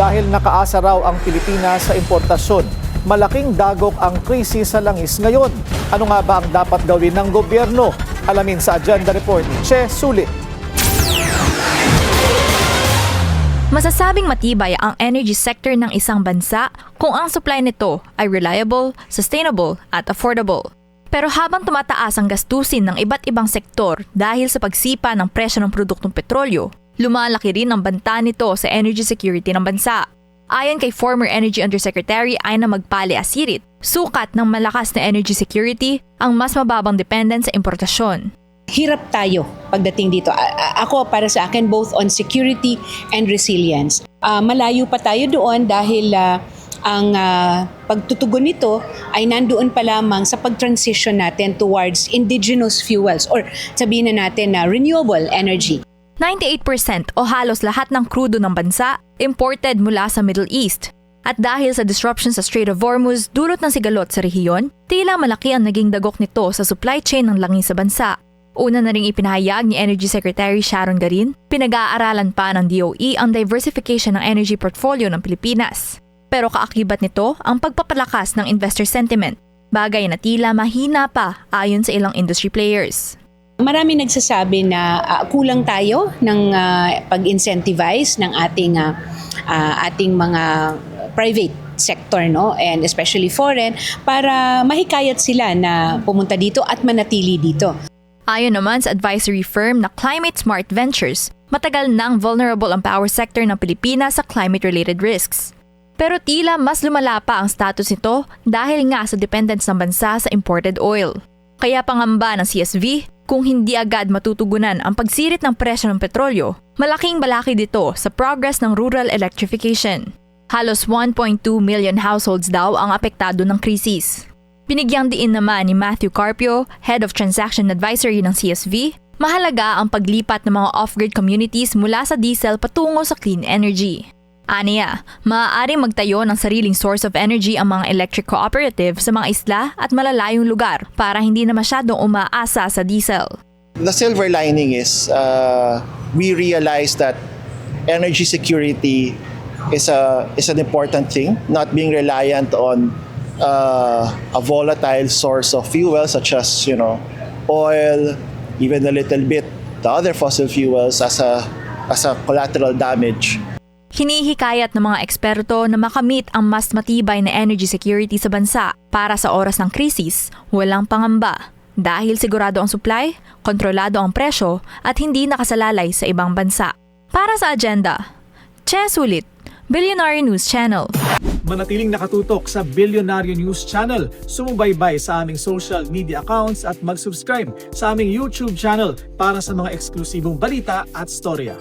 dahil nakaasa raw ang Pilipinas sa importasyon. Malaking dagok ang krisis sa langis ngayon. Ano nga ba ang dapat gawin ng gobyerno? Alamin sa Agenda Report ni Che Sulit. Masasabing matibay ang energy sector ng isang bansa kung ang supply nito ay reliable, sustainable at affordable. Pero habang tumataas ang gastusin ng iba't ibang sektor dahil sa pagsipa ng presyo ng produktong petrolyo, lumalaki rin ang banta nito sa energy security ng bansa. Ayon kay former Energy Undersecretary Aina Magpale Asirit, sukat ng malakas na energy security ang mas mababang dependent sa importasyon. Hirap tayo pagdating dito. Ako, para sa akin, both on security and resilience. Malayo pa tayo doon dahil ang pagtutugon nito ay nandoon pa lamang sa pag-transition natin towards indigenous fuels or sabihin na natin na renewable energy. 98% o halos lahat ng krudo ng bansa imported mula sa Middle East. At dahil sa disruption sa Strait of Hormuz dulot ng sigalot sa rehiyon, tila malaki ang naging dagok nito sa supply chain ng langis sa bansa. Una na ring ipinahayag ni Energy Secretary Sharon Garin, pinag-aaralan pa ng DOE ang diversification ng energy portfolio ng Pilipinas. Pero kaakibat nito ang pagpapalakas ng investor sentiment, bagay na tila mahina pa ayon sa ilang industry players. Marami nagsasabi na kulang tayo ng pag-incentivize ng ating mga private sector, no, and especially foreign, para mahikayat sila na pumunta dito at manatili dito. Ayon naman sa advisory firm na Climate Smart Ventures, matagal nang vulnerable ang power sector ng Pilipinas sa climate-related risks. Pero tila mas lumala pa ang status nito dahil nga sa dependence ng bansa sa imported oil. Kaya pangamba ng CSV, kung hindi agad matutugunan ang pagsirit ng presyo ng petrolyo, malaking balaki dito sa progress ng rural electrification. Halos 1.2 million households daw ang apektado ng krisis. Binigyang diin naman ni Matthew Carpio, Head of Transaction Advisory ng CSV, mahalaga ang paglipat ng mga off-grid communities mula sa diesel patungo sa clean energy. Aniya, maaaring magtayo ng sariling source of energy ang mga electric cooperative sa mga isla at malalayong lugar para hindi na masyadong umaasa sa diesel. The silver lining is we realize that energy security is an important thing, not being reliant on a volatile source of fuel such as oil, even a little bit the other fossil fuels as a collateral damage. Hinihikayat ng mga eksperto na makamit ang mas matibay na energy security sa bansa para sa oras ng krisis, walang pangamba. Dahil sigurado ang supply, kontrolado ang presyo at hindi nakasalalay sa ibang bansa. Para sa agenda, Che Sulit, Billionaire News Channel. Manatiling nakatutok sa Billionaire News Channel, sumubaybay sa aming social media accounts at mag-subscribe sa aming YouTube channel para sa mga eksklusibong balita at storya.